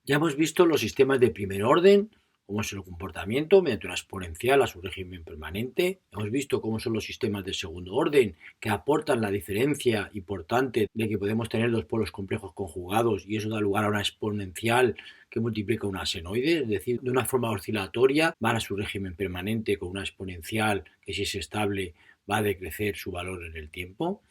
Ya hemos visto los sistemas de primer orden, cómo es el comportamiento mediante una exponencial a su régimen permanente. Hemos visto cómo son los sistemas de segundo orden, que aportan la diferencia importante de que podemos tener dos polos complejos conjugados y eso da lugar a una exponencial que multiplica una senoide, es decir, de una forma oscilatoria van a su régimen permanente con una exponencial que, si es estable, va a decrecer su valor en el tiempo.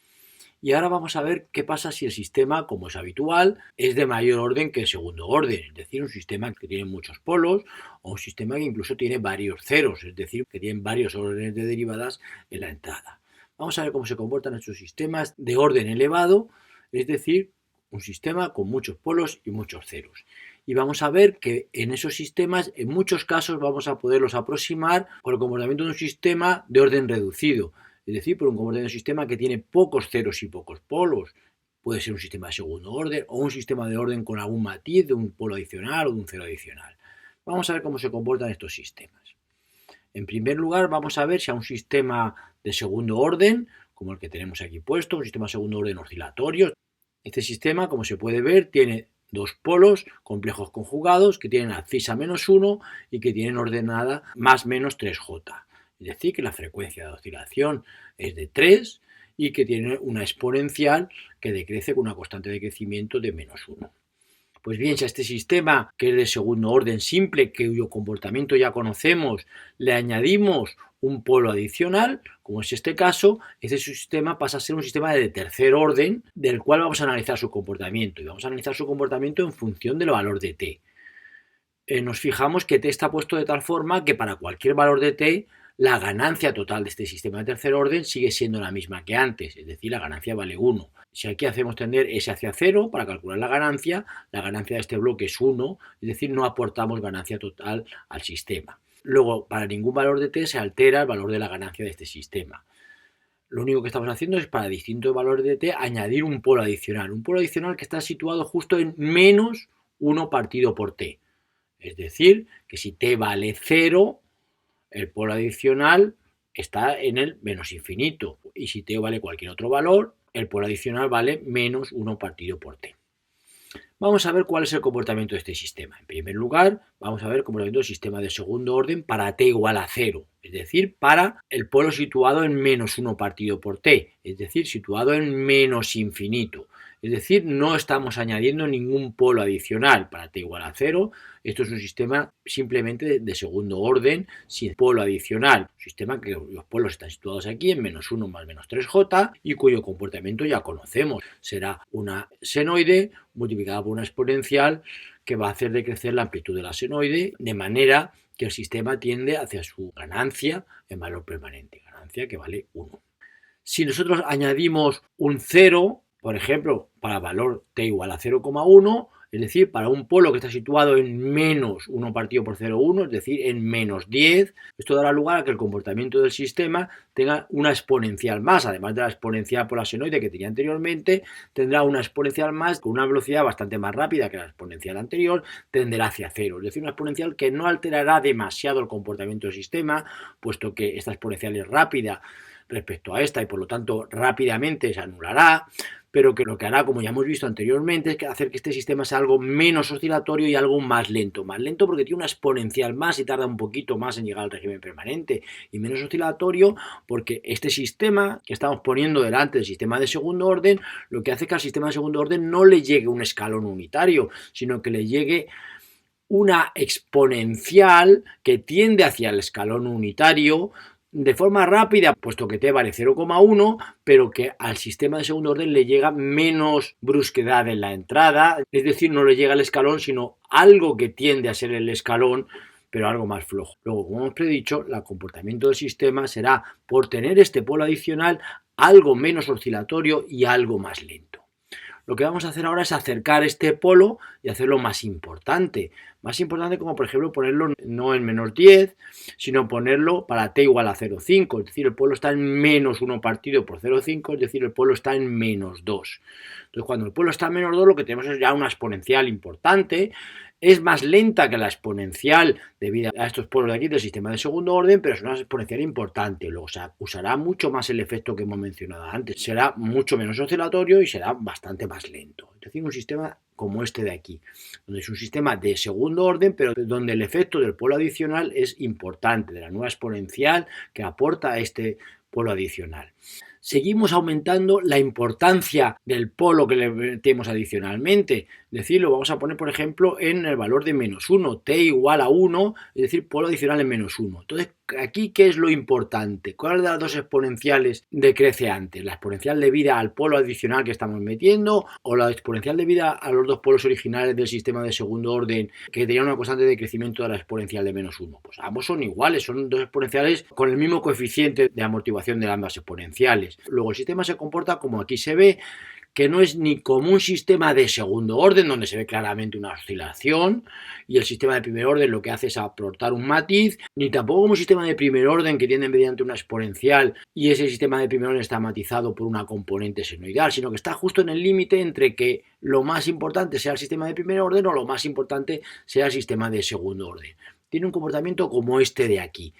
Y ahora vamos a ver qué pasa si el sistema, como es habitual, es de mayor orden que el segundo orden, es decir, un sistema que tiene muchos polos o un sistema que incluso tiene varios ceros, es decir, que tiene varios órdenes de derivadas en la entrada. Vamos a ver cómo se comportan estos sistemas de orden elevado, es decir, un sistema con muchos polos y muchos ceros. Y vamos a ver que en esos sistemas, en muchos casos, vamos a poderlos aproximar por el comportamiento de un sistema de orden reducido, es decir, por un comportamiento de un sistema que tiene pocos ceros y pocos polos. Puede ser un sistema de segundo orden o un sistema de orden con algún matiz de un polo adicional o de un cero adicional. Vamos a ver cómo se comportan estos sistemas. En primer lugar, vamos a ver si a un sistema de segundo orden, como el que tenemos aquí puesto, un sistema de segundo orden oscilatorio, este sistema, como se puede ver, tiene dos polos complejos conjugados que tienen abscisa -1 y que tienen ordenada más menos 3j. Es decir, que la frecuencia de oscilación es de 3 y que tiene una exponencial que decrece con una constante de crecimiento de -1. Pues bien, si a este sistema, que es de segundo orden simple, cuyo comportamiento ya conocemos, le añadimos un polo adicional, como es este caso, ese sistema pasa a ser un sistema de tercer orden, del cual vamos a analizar su comportamiento. Y vamos a analizar su comportamiento en función del valor de t. Nos fijamos que t está puesto de tal forma que para cualquier valor de t, la ganancia total de este sistema de tercer orden sigue siendo la misma que antes, es decir, la ganancia vale 1. Si aquí hacemos tender S hacia 0 para calcular la ganancia de este bloque es 1, es decir, no aportamos ganancia total al sistema. Luego, para ningún valor de t se altera el valor de la ganancia de este sistema. Lo único que estamos haciendo es, para distintos valores de t, añadir un polo adicional que está situado justo en menos 1 partido por t. Es decir, que si t vale 0, el polo adicional está en el menos infinito. Y si t vale cualquier otro valor, el polo adicional vale menos 1 partido por t. Vamos a ver cuál es el comportamiento de este sistema. En primer lugar, vamos a ver el comportamiento del sistema de segundo orden para t igual a 0, es decir, para el polo situado en menos 1 partido por t, es decir, situado en menos infinito. Es decir, no estamos añadiendo ningún polo adicional para t igual a 0. Esto es un sistema simplemente de segundo orden, sin polo adicional. Un sistema que los polos están situados aquí en menos 1 más menos 3j y cuyo comportamiento ya conocemos. Será una senoide multiplicada por una exponencial que va a hacer decrecer la amplitud de la senoide, de manera que el sistema tiende hacia su ganancia en valor permanente, ganancia que vale 1. Si nosotros añadimos un 0, por ejemplo, para valor t igual a 0,1, es decir, para un polo que está situado en menos 1 partido por 0,1, es decir, en menos 10, esto dará lugar a que el comportamiento del sistema tenga una exponencial más, además de la exponencial por la senoide que tenía anteriormente, tendrá una exponencial más con una velocidad bastante más rápida que la exponencial anterior, tenderá hacia 0, es decir, una exponencial que no alterará demasiado el comportamiento del sistema, puesto que esta exponencial es rápida respecto a esta y por lo tanto rápidamente se anulará, pero que lo que hará, como ya hemos visto anteriormente, es hacer que este sistema sea algo menos oscilatorio y algo más lento porque tiene una exponencial más y tarda un poquito más en llegar al régimen permanente, y menos oscilatorio porque este sistema que estamos poniendo delante del sistema de segundo orden, lo que hace es que al sistema de segundo orden no le llegue un escalón unitario, sino que le llegue una exponencial que tiende hacia el escalón unitario de forma rápida, puesto que t vale 0,1, pero que al sistema de segundo orden le llega menos brusquedad en la entrada, es decir, no le llega el escalón, sino algo que tiende a ser el escalón, pero algo más flojo. Luego, como hemos predicho, el comportamiento del sistema será, por tener este polo adicional, algo menos oscilatorio y algo más lento. Lo que vamos a hacer ahora es acercar este polo y hacerlo más importante. Más importante, como por ejemplo ponerlo no en menos 10, sino ponerlo para t igual a 0,5. Es decir, el polo está en menos 1 partido por 0,5, es decir, el polo está en menos 2. Entonces, cuando el polo está en menos 2, lo que tenemos es ya una exponencial importante Es más lenta que la exponencial debido a estos polos de aquí del sistema de segundo orden, pero es una exponencial importante. Luego se usará mucho más el efecto que hemos mencionado antes. Será mucho menos oscilatorio y será bastante más lento. Es decir, un sistema como este de aquí, donde es un sistema de segundo orden, pero donde el efecto del polo adicional es importante, de la nueva exponencial que aporta este polo adicional. Seguimos aumentando la importancia del polo que le metemos adicionalmente. Es decir, lo vamos a poner, por ejemplo, en el valor de -1, t igual a 1, es decir, polo adicional en -1. Entonces, aquí, ¿qué es lo importante? ¿Cuál de las dos exponenciales decrece antes? ¿La exponencial debida al polo adicional que estamos metiendo o la exponencial debida a los dos polos originales del sistema de segundo orden que tenían una constante de crecimiento de la exponencial de -1? Pues ambos son iguales, son dos exponenciales con el mismo coeficiente de amortiguación de ambas exponenciales. Luego el sistema se comporta como aquí se ve, que no es ni como un sistema de segundo orden, donde se ve claramente una oscilación, y el sistema de primer orden lo que hace es aportar un matiz, ni tampoco como un sistema de primer orden que tiene mediante una exponencial, y ese sistema de primer orden está matizado por una componente senoidal, sino que está justo en el límite entre que lo más importante sea el sistema de primer orden o lo más importante sea el sistema de segundo orden. Tiene un comportamiento como este de aquí.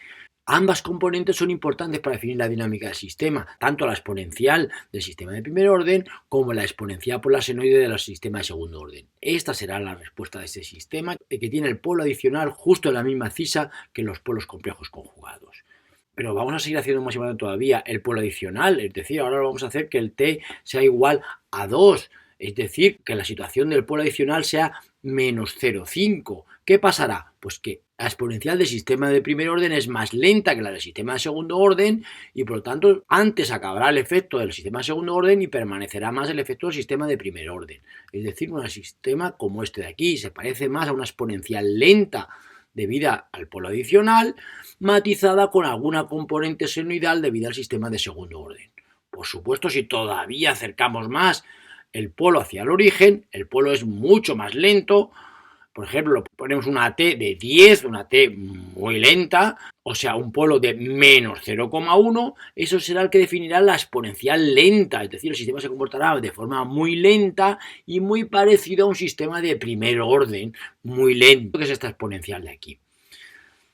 Ambas componentes son importantes para definir la dinámica del sistema, tanto la exponencial del sistema de primer orden como la exponencial por la senoide del sistema de segundo orden. Esta será la respuesta de este sistema, que tiene el polo adicional justo en la misma cisa que los polos complejos conjugados. Pero vamos a seguir haciendo más importante todavía el polo adicional, es decir, ahora vamos a hacer que el t sea igual a 2, es decir, que la situación del polo adicional sea -0,5. ¿Qué pasará? Pues que la exponencial del sistema de primer orden es más lenta que la del sistema de segundo orden y por lo tanto antes acabará el efecto del sistema de segundo orden y permanecerá más el efecto del sistema de primer orden. Es decir, un sistema como este de aquí se parece más a una exponencial lenta debida al polo adicional, matizada con alguna componente senoidal debida al sistema de segundo orden. Por supuesto, si todavía acercamos más el polo hacia el origen, el polo es mucho más lento. Por ejemplo, ponemos una t de 10, una t muy lenta, o sea, un polo de -0,1, eso será el que definirá la exponencial lenta, es decir, el sistema se comportará de forma muy lenta y muy parecido a un sistema de primer orden muy lento, que es esta exponencial de aquí.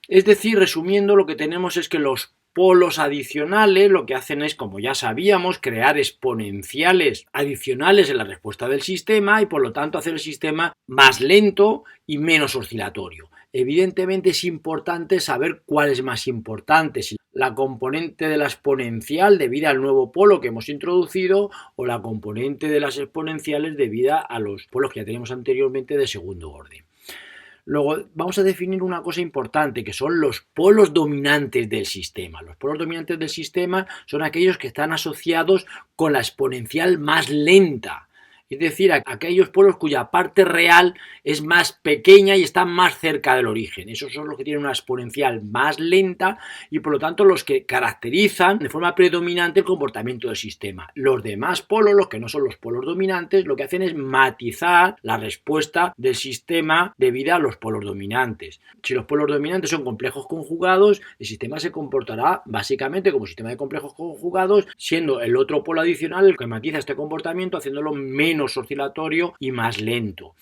Es decir, resumiendo, lo que tenemos es que los polos adicionales lo que hacen es, como ya sabíamos, crear exponenciales adicionales en la respuesta del sistema y por lo tanto hacer el sistema más lento y menos oscilatorio. Evidentemente es importante saber cuál es más importante, si la componente de la exponencial debida al nuevo polo que hemos introducido o la componente de las exponenciales debida a los polos que ya teníamos anteriormente de segundo orden. Luego vamos a definir una cosa importante, que son los polos dominantes del sistema. Los polos dominantes del sistema son aquellos que están asociados con la exponencial más lenta. Es decir, aquellos polos cuya parte real es más pequeña y están más cerca del origen. Esos son los que tienen una exponencial más lenta y por lo tanto los que caracterizan de forma predominante el comportamiento del sistema. Los demás polos, los que no son los polos dominantes, lo que hacen es matizar la respuesta del sistema debido a los polos dominantes. Si los polos dominantes son complejos conjugados, el sistema se comportará básicamente como sistema de complejos conjugados, siendo el otro polo adicional el que matiza este comportamiento, haciéndolo menos oscilatorio y más lento.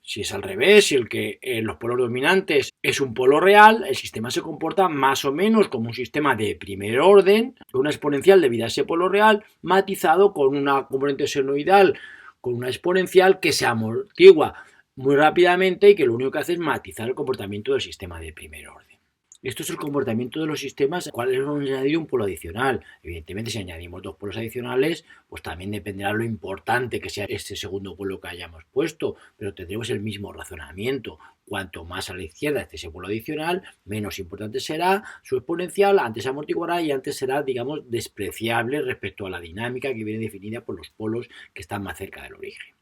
Si es al revés, si los polos dominantes es un polo real, el sistema se comporta más o menos como un sistema de primer orden, con una exponencial debida a ese polo real, matizado con una componente senoidal, con una exponencial que se amortigua muy rápidamente y que lo único que hace es matizar el comportamiento del sistema de primer orden. Esto es el comportamiento de los sistemas, cuales hemos añadido un polo adicional. Evidentemente, si añadimos dos polos adicionales, pues también dependerá lo importante que sea este segundo polo que hayamos puesto, pero tendremos el mismo razonamiento. Cuanto más a la izquierda esté ese polo adicional, menos importante será su exponencial, antes se amortiguará y antes será, digamos, despreciable respecto a la dinámica que viene definida por los polos que están más cerca del origen.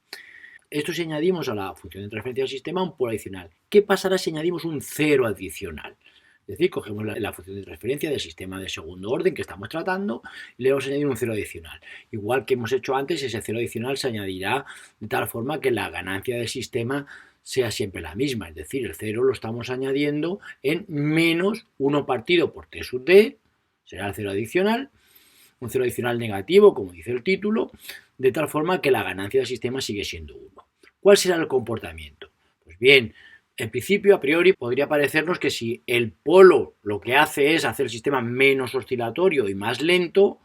Esto si añadimos a la función de transferencia del sistema un polo adicional. ¿Qué pasará si añadimos un cero adicional? Es decir, cogemos la función de transferencia del sistema de segundo orden que estamos tratando y le vamos a añadir un cero adicional. Igual que hemos hecho antes, ese cero adicional se añadirá de tal forma que la ganancia del sistema sea siempre la misma. Es decir, el cero lo estamos añadiendo en menos 1 partido por t sub d, será el cero adicional, un cero adicional negativo, como dice el título, de tal forma que la ganancia del sistema sigue siendo 1. ¿Cuál será el comportamiento? Pues bien, En principio, a priori, podría parecernos que si el polo lo que hace es hacer el sistema menos oscilatorio y más lento,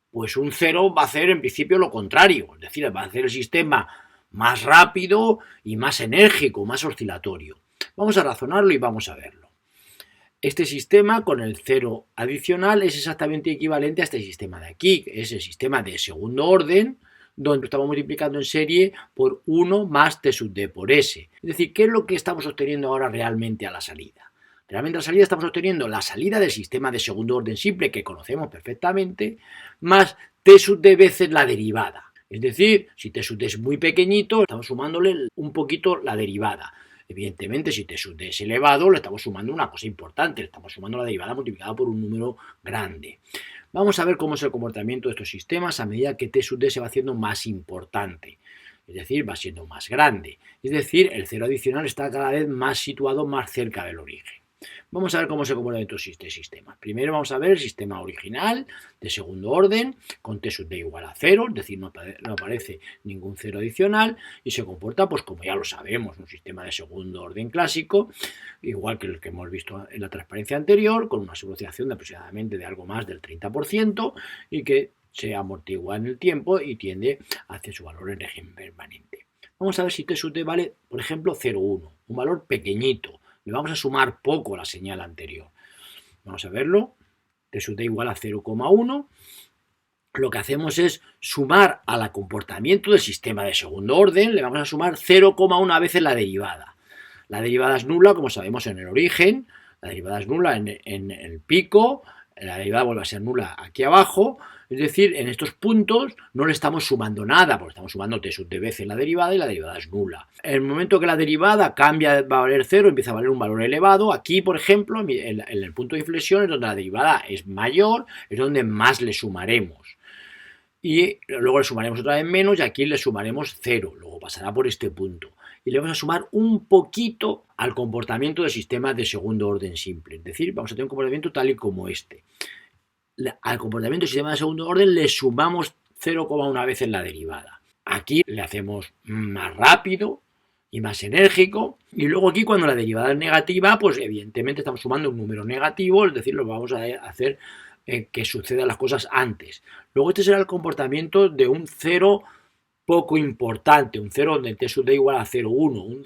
pues un 0 va a hacer en principio lo contrario, es decir, va a hacer el sistema más rápido y más enérgico, más oscilatorio. Vamos a razonarlo y vamos a verlo. Este sistema con el 0 adicional es exactamente equivalente a este sistema de aquí, que es el sistema de segundo orden, donde estamos multiplicando en serie por 1 más T sub D por S. Es decir, ¿qué es lo que estamos obteniendo ahora realmente a la salida? Realmente a la salida estamos obteniendo la salida del sistema de segundo orden simple que conocemos perfectamente, más T sub D veces la derivada. Es decir, si T sub D es muy pequeñito, estamos sumándole un poquito la derivada. Evidentemente, si T sub D es elevado, le estamos sumando una cosa importante, le estamos sumando la derivada multiplicada por un número grande. Vamos a ver cómo es el comportamiento de estos sistemas a medida que T sub D se va haciendo más importante. Es decir, va siendo más grande. Es decir, el 0 adicional está cada vez más situado más cerca del origen. Vamos a ver cómo se comporta este sistema. Primero vamos a ver el sistema original de segundo orden con T sub D igual a 0, es decir, no aparece ningún 0 adicional y se comporta, pues como ya lo sabemos, un sistema de segundo orden clásico, igual que el que hemos visto en la transparencia anterior, con una sobreoscilación de aproximadamente de algo más del 30% y que se amortigua en el tiempo y tiende hacia su valor en régimen permanente. Vamos a ver si T sub D vale, por ejemplo, 0,1, un valor pequeñito. Le vamos a sumar poco a la señal anterior. Vamos a verlo. T sub D igual a 0,1. Lo que hacemos es sumar al comportamiento del sistema de segundo orden, le vamos a sumar 0,1 veces la derivada. La derivada es nula, como sabemos, en el origen, la derivada es nula en el pico, la derivada vuelve a ser nula aquí abajo, es decir, en estos puntos no le estamos sumando nada, porque estamos sumando T sub D veces la derivada y la derivada es nula. En el momento que la derivada cambia, va a valer 0, empieza a valer un valor elevado, aquí, por ejemplo, en el punto de inflexión es donde la derivada es mayor, es donde más le sumaremos. Y luego le sumaremos otra vez menos y aquí le sumaremos 0, luego pasará por este punto. Y le vamos a sumar un poquito al comportamiento del sistema de segundo orden simple, es decir, vamos a tener un comportamiento tal y como este. Al comportamiento del sistema de segundo orden le sumamos 0,1 veces la derivada. Aquí le hacemos más rápido y más enérgico. Y luego aquí cuando la derivada es negativa, pues evidentemente estamos sumando un número negativo, es decir, lo vamos a hacer que sucedan las cosas antes. Luego este será el comportamiento de un 0 poco importante, un 0 donde T sub D igual a 0,1,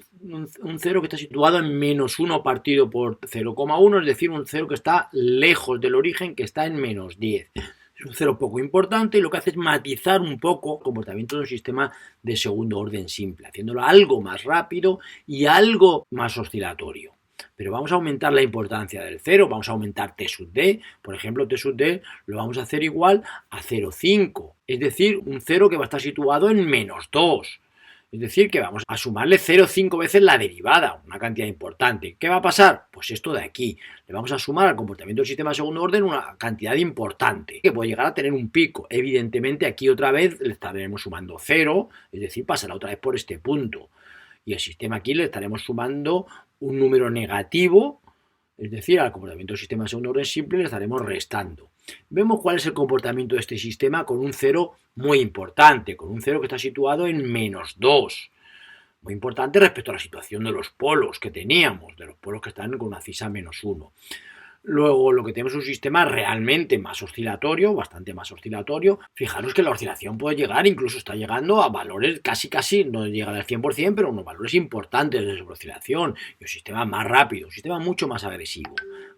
un 0 que está situado en menos 1 partido por 0,1, es decir, un 0 que está lejos del origen, que está en menos 10. Es un 0 poco importante y lo que hace es matizar un poco el comportamiento de un sistema de segundo orden simple, haciéndolo algo más rápido y algo más oscilatorio. Pero vamos a aumentar la importancia del 0, vamos a aumentar T sub D, por ejemplo, T sub D lo vamos a hacer igual a 0,5, es decir, un 0 que va a estar situado en menos 2. Es decir, que vamos a sumarle 0,5 veces la derivada, una cantidad importante. ¿Qué va a pasar? Pues esto de aquí. Le vamos a sumar al comportamiento del sistema de segundo orden una cantidad importante, que puede llegar a tener un pico. Evidentemente, aquí otra vez le estaremos sumando 0, es decir, pasará otra vez por este punto. Y el sistema aquí le estaremos sumando un número negativo, es decir, al comportamiento del sistema de segundo orden simple le estaremos restando. Vemos cuál es el comportamiento de este sistema con un 0 muy importante, con un 0 que está situado en menos 2. Muy importante respecto a la situación de los polos que teníamos, de los polos que están con una CISA menos 1. Luego lo que tenemos es un sistema realmente más oscilatorio, bastante más oscilatorio. Fijaros que la oscilación puede llegar, incluso está llegando a valores casi, no llega al 100%, pero unos valores importantes de sobreoscilación. Y un sistema más rápido, un sistema mucho más agresivo.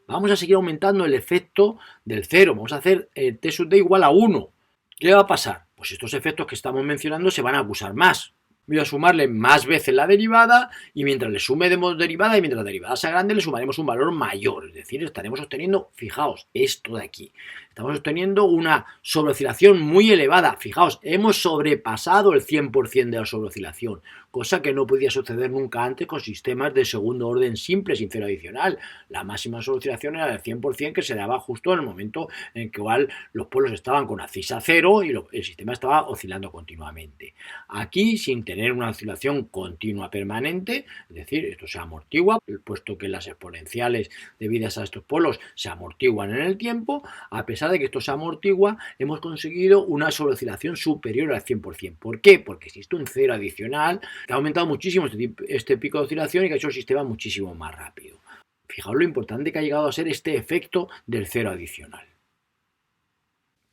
Vamos a seguir aumentando el efecto del 0, vamos a hacer T sub D igual a 1. ¿Qué va a pasar? Pues estos efectos que estamos mencionando se van a acusar más. Voy a sumarle más veces la derivada y mientras le sumemos derivada y mientras la derivada sea grande le sumaremos un valor mayor, es decir, estaremos obteniendo, fijaos, esto de aquí. Estamos obteniendo una sobreoscilación muy elevada. Fijaos, hemos sobrepasado el 100% de la sobreoscilación, cosa que no podía suceder nunca antes con sistemas de segundo orden simple sin 0 adicional. La máxima sobreoscilación era del 100% que se daba justo en el momento en que igual los polos estaban con la CISA 0 y el sistema estaba oscilando continuamente. Aquí, sin tener una oscilación continua permanente, es decir, esto se amortigua, puesto que las exponenciales debidas a estos polos se amortiguan en el tiempo. A pesar de que esto se amortigua, hemos conseguido una sobreoscilación superior al 100%. ¿Por qué? Porque existe un cero adicional que ha aumentado muchísimo este pico de oscilación y que ha hecho el sistema muchísimo más rápido. Fijaos lo importante que ha llegado a ser este efecto del cero adicional.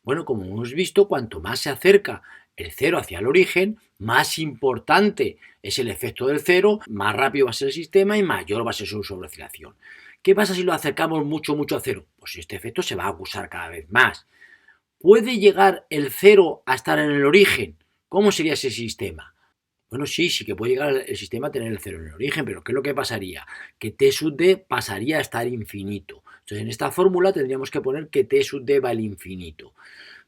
Bueno, como hemos visto, cuanto más se acerca el cero hacia el origen, más importante es el efecto del cero, más rápido va a ser el sistema y mayor va a ser su sobreoscilación. ¿Qué pasa si lo acercamos mucho a cero? Pues este efecto se va a acusar cada vez más. ¿Puede llegar el cero a estar en el origen? ¿Cómo sería ese sistema? Bueno, sí que puede llegar el sistema a tener el cero en el origen, pero ¿qué es lo que pasaría? Que t sub d pasaría a estar infinito. Entonces, en esta fórmula tendríamos que poner que t sub d va al infinito.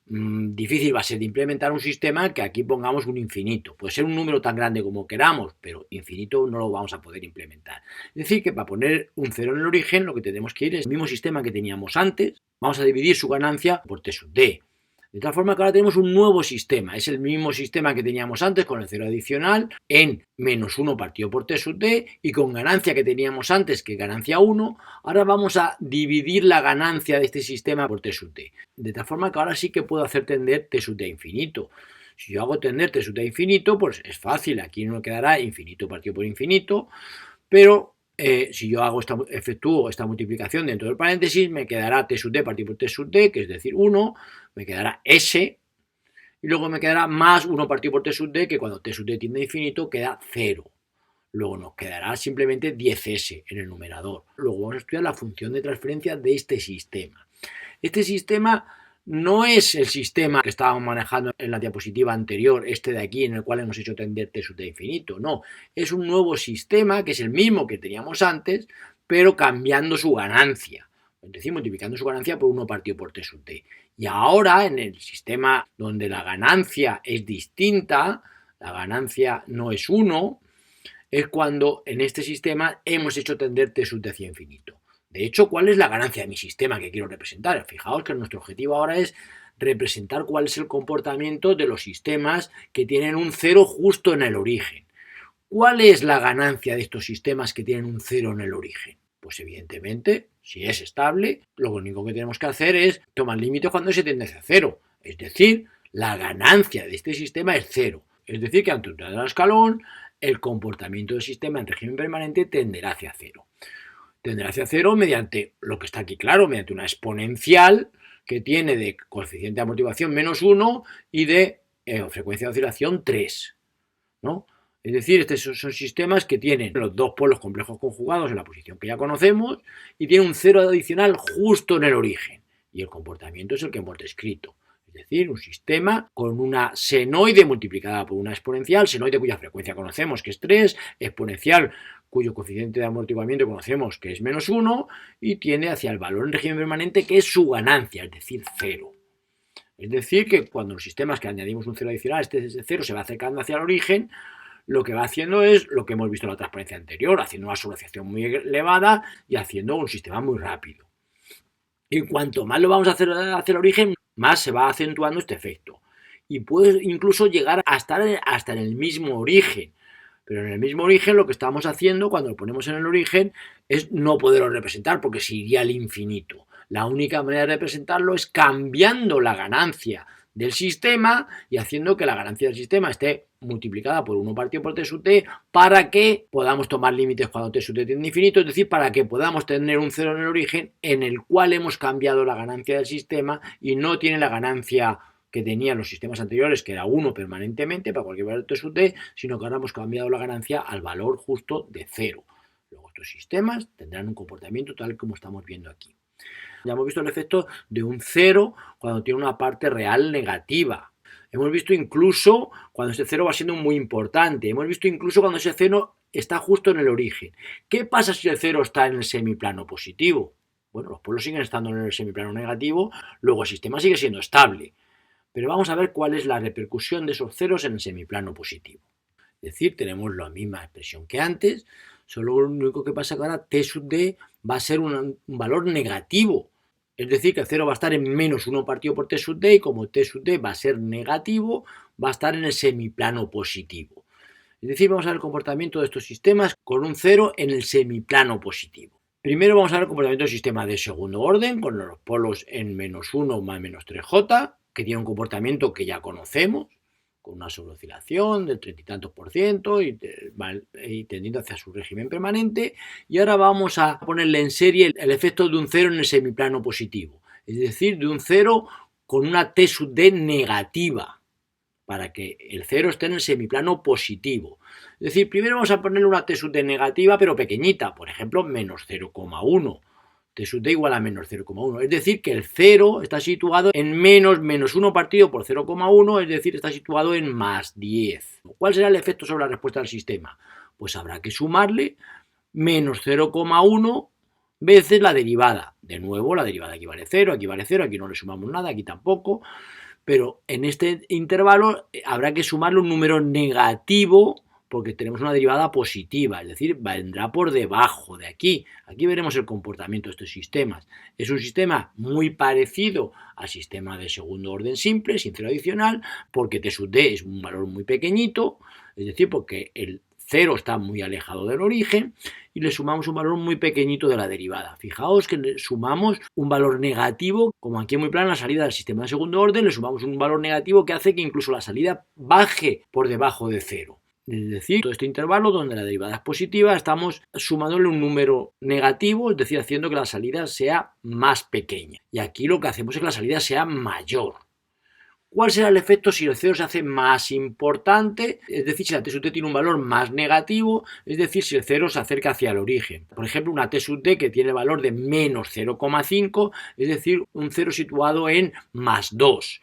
Difícil va a ser de implementar un sistema que aquí pongamos un infinito. Puede ser un número tan grande como queramos, pero infinito no lo vamos a poder implementar. Es decir, que para poner un cero en el origen, lo que tenemos que ir es el mismo sistema que teníamos antes. Vamos a dividir su ganancia por t sub d. De tal forma que ahora tenemos un nuevo sistema. Es el mismo sistema que teníamos antes con el cero adicional en menos 1 partido por t sub d y con ganancia que teníamos antes, que es ganancia 1. Ahora vamos a dividir la ganancia de este sistema por t sub d. De tal forma que ahora sí que puedo hacer tender t sub d a infinito. Si yo hago tender t sub d a infinito, pues es fácil. Aquí no quedará infinito partido por infinito, pero si yo efectúo esta multiplicación dentro del paréntesis, me quedará t sub d partido por t sub d, que es decir 1, me quedará s, y luego me quedará más 1 partido por t sub d, que cuando t sub d tiende a infinito queda 0. Luego nos quedará simplemente 10s en el numerador. Luego vamos a estudiar la función de transferencia de este sistema. Este sistema no es el sistema que estábamos manejando en la diapositiva anterior, este de aquí, en el cual hemos hecho tender t sub d infinito. No, es un nuevo sistema que es el mismo que teníamos antes, pero cambiando su ganancia. Es decir, multiplicando su ganancia por 1 partido por t sub d. Y ahora, en el sistema donde la ganancia es distinta, la ganancia no es 1, es cuando en este sistema hemos hecho tender t sub d hacia infinito. De hecho, ¿cuál es la ganancia de mi sistema que quiero representar? Fijaos que nuestro objetivo ahora es representar cuál es el comportamiento de los sistemas que tienen un cero justo en el origen. ¿Cuál es la ganancia de estos sistemas que tienen un cero en el origen? Pues evidentemente, si es estable, lo único que tenemos que hacer es tomar límites cuando se tiende hacia cero. Es decir, la ganancia de este sistema es cero. Es decir, que ante un dado escalón, el comportamiento del sistema en régimen permanente tenderá hacia cero. Tenderá hacia cero mediante, lo que está aquí claro, mediante una exponencial que tiene de coeficiente de amortiguación menos 1 y de frecuencia de oscilación 3, ¿no? Es decir, estos son sistemas que tienen los dos polos complejos conjugados en la posición que ya conocemos y tienen un cero adicional justo en el origen. Y el comportamiento es el que hemos descrito. Es decir, un sistema con una senoide multiplicada por una exponencial, senoide cuya frecuencia conocemos que es 3, exponencial cuyo coeficiente de amortiguamiento conocemos que es menos 1 y tiende hacia el valor en régimen permanente que es su ganancia, es decir, 0. Es decir, que cuando los sistemas que añadimos un cero adicional, este desde 0 se va acercando hacia el origen, lo que va haciendo es lo que hemos visto en la transparencia anterior, haciendo una sobreoscilación muy elevada y haciendo un sistema muy rápido. Y cuanto más lo vamos a hacer hacia el origen, más se va acentuando este efecto. Y puede incluso llegar a estar hasta en el mismo origen. Pero en el mismo origen lo que estamos haciendo cuando lo ponemos en el origen es no poderlo representar porque se iría al infinito. La única manera de representarlo es cambiando la ganancia del sistema y haciendo que la ganancia del sistema esté multiplicada por 1 partido por t sub t para que podamos tomar límites cuando t sub t tiende a infinito, es decir, para que podamos tener un cero en el origen en el cual hemos cambiado la ganancia del sistema y no tiene la ganancia que tenían los sistemas anteriores, que era 1 permanentemente para cualquier valor de t sub t, sino que ahora hemos cambiado la ganancia al valor justo de 0. Luego estos sistemas tendrán un comportamiento tal como estamos viendo aquí. Ya hemos visto el efecto de un 0 cuando tiene una parte real negativa. Hemos visto incluso cuando ese 0 va siendo muy importante. Hemos visto incluso cuando ese 0 está justo en el origen. ¿Qué pasa si el 0 está en el semiplano positivo? Bueno, los polos siguen estando en el semiplano negativo, luego el sistema sigue siendo estable. Pero vamos a ver cuál es la repercusión de esos ceros en el semiplano positivo. Es decir, tenemos la misma expresión que antes, solo lo único que pasa es que ahora t sub d va a ser un valor negativo. Es decir, que el 0 va a estar en menos 1 partido por t sub d y como t sub d va a ser negativo, va a estar en el semiplano positivo. Es decir, vamos a ver el comportamiento de estos sistemas con un 0 en el semiplano positivo. Primero vamos a ver el comportamiento del sistema de segundo orden, con los polos en -1 más -3j, que tiene un comportamiento que ya conocemos, con una sobreoscilación del 30 y tantos % y tendiendo hacia su régimen permanente. Y ahora vamos a ponerle en serie el efecto de un 0 en el semiplano positivo, es decir, de un 0 con una T sub D negativa, para que el 0 esté en el semiplano positivo. Es decir, primero vamos a ponerle una T sub D negativa, pero pequeñita, por ejemplo, menos 0,1. T sub D igual a menos 0,1. Es decir, que el 0 está situado en menos 1 partido por 0,1, es decir, está situado en más 10. ¿Cuál será el efecto sobre la respuesta del sistema? Pues habrá que sumarle menos 0,1 veces la derivada. De nuevo, la derivada aquí vale 0, aquí no le sumamos nada, aquí tampoco. Pero en este intervalo habrá que sumarle un número negativo porque tenemos una derivada positiva, es decir, vendrá por debajo de aquí. Aquí veremos el comportamiento de estos sistemas. Es un sistema muy parecido al sistema de segundo orden simple, sin cero adicional, porque T sub D es un valor muy pequeñito, es decir, porque el 0 está muy alejado del origen y le sumamos un valor muy pequeñito de la derivada. Fijaos que le sumamos un valor negativo, como aquí en muy plano la salida del sistema de segundo orden, le sumamos un valor negativo que hace que incluso la salida baje por debajo de 0. Es decir, todo este intervalo donde la derivada es positiva, estamos sumándole un número negativo, es decir, haciendo que la salida sea más pequeña. Y aquí lo que hacemos es que la salida sea mayor. ¿Cuál será el efecto si el 0 se hace más importante? Es decir, si la T sub D tiene un valor más negativo, es decir, si el 0 se acerca hacia el origen. Por ejemplo, una T sub D que tiene valor de menos 0,5, es decir, un 0 situado en más 2.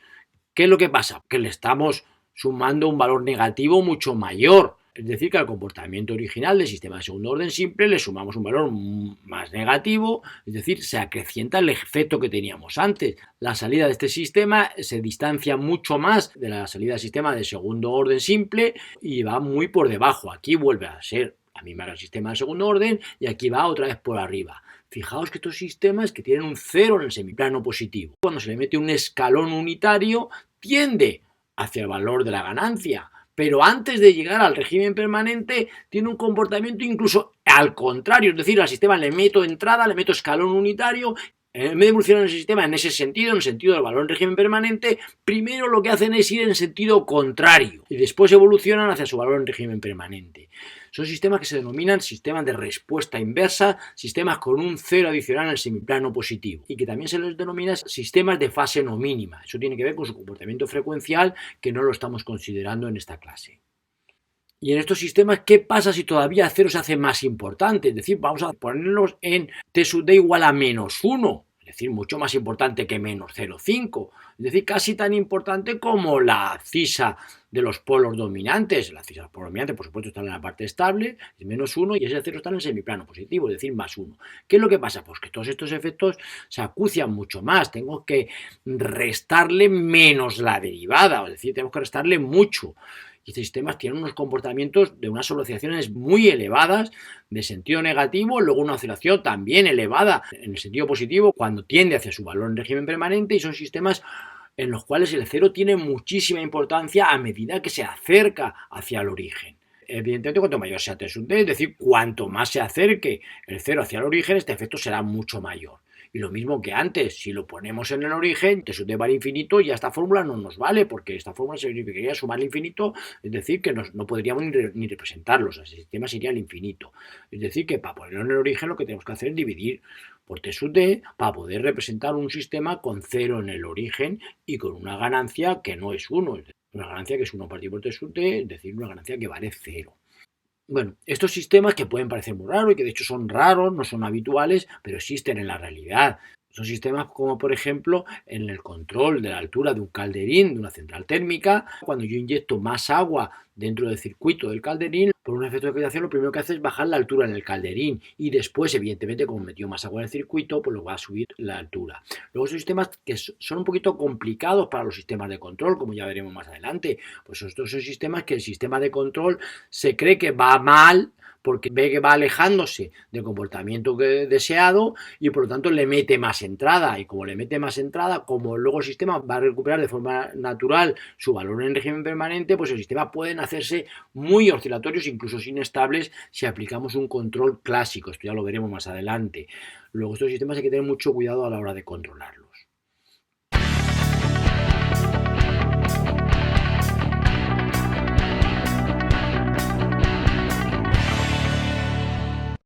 ¿Qué es lo que pasa? Que le estamos sumando un valor negativo mucho mayor. Es decir, que al comportamiento original del sistema de segundo orden simple le sumamos un valor más negativo, es decir, se acrecienta el efecto que teníamos antes. La salida de este sistema se distancia mucho más de la salida del sistema de segundo orden simple y va muy por debajo. Aquí vuelve a ser la misma que el sistema de segundo orden y aquí va otra vez por arriba. Fijaos que estos sistemas que tienen un 0 en el semiplano positivo, cuando se le mete un escalón unitario, tiende hacia el valor de la ganancia, pero antes de llegar al régimen permanente tiene un comportamiento incluso al contrario, es decir, al sistema le meto entrada, le meto escalón unitario. En vez de evolucionar el sistema en ese sentido, en el sentido del valor en régimen permanente, primero lo que hacen es ir en sentido contrario y después evolucionan hacia su valor en régimen permanente. Son sistemas que se denominan sistemas de respuesta inversa, sistemas con un 0 adicional en el semiplano positivo y que también se les denomina sistemas de fase no mínima. Eso tiene que ver con su comportamiento frecuencial que no lo estamos considerando en esta clase. Y en estos sistemas, ¿qué pasa si todavía 0 se hace más importante? Es decir, vamos a ponerlos en T sub D igual a menos 1. Es decir, mucho más importante que menos 0,5, es decir, casi tan importante como la cisa de los polos dominantes. La cisa de los polos dominantes, por supuesto, está en la parte estable, es menos 1, y ese 0 está en el semiplano positivo, es decir, más 1. ¿Qué es lo que pasa? Pues que todos estos efectos se acucian mucho más, tengo que restarle menos la derivada, es decir, tenemos que restarle mucho. Y estos sistemas tienen unos comportamientos de unas oscilaciones muy elevadas de sentido negativo, luego una oscilación también elevada en el sentido positivo cuando tiende hacia su valor en régimen permanente, y son sistemas en los cuales el 0 tiene muchísima importancia a medida que se acerca hacia el origen. Evidentemente, cuanto mayor sea T sub D, es decir, cuanto más se acerque el 0 hacia el origen, este efecto será mucho mayor. Y lo mismo que antes, si lo ponemos en el origen, T sub D vale infinito, y esta fórmula no nos vale, porque esta fórmula significaría sumar al infinito, es decir, que no podríamos ni representarlo, o sea, ese sistema sería el infinito. Es decir, que para ponerlo en el origen lo que tenemos que hacer es dividir por T sub D para poder representar un sistema con 0 en el origen y con una ganancia que no es 1, es decir, una ganancia que es 1 partido por T sub D, es decir, una ganancia que vale 0. Bueno, estos sistemas que pueden parecer muy raros y que de hecho son raros, no son habituales, pero existen en la realidad. Son sistemas como, por ejemplo, en el control de la altura de un calderín, de una central térmica. Cuando yo inyecto más agua dentro del circuito del calderín, por un efecto de calibración, lo primero que hace es bajar la altura en el calderín y después, evidentemente, como metió más agua en el circuito, pues lo va a subir la altura. Luego, son sistemas que son un poquito complicados para los sistemas de control, como ya veremos más adelante. Pues estos son sistemas que el sistema de control se cree que va mal porque ve que va alejándose del comportamiento deseado y por lo tanto le mete más entrada, y como le mete más entrada, como luego el sistema va a recuperar de forma natural su valor en régimen permanente, pues el sistema pueden hacerse muy oscilatorios, incluso inestables, si aplicamos un control clásico. Esto ya lo veremos más adelante. Luego estos sistemas hay que tener mucho cuidado a la hora de controlarlos.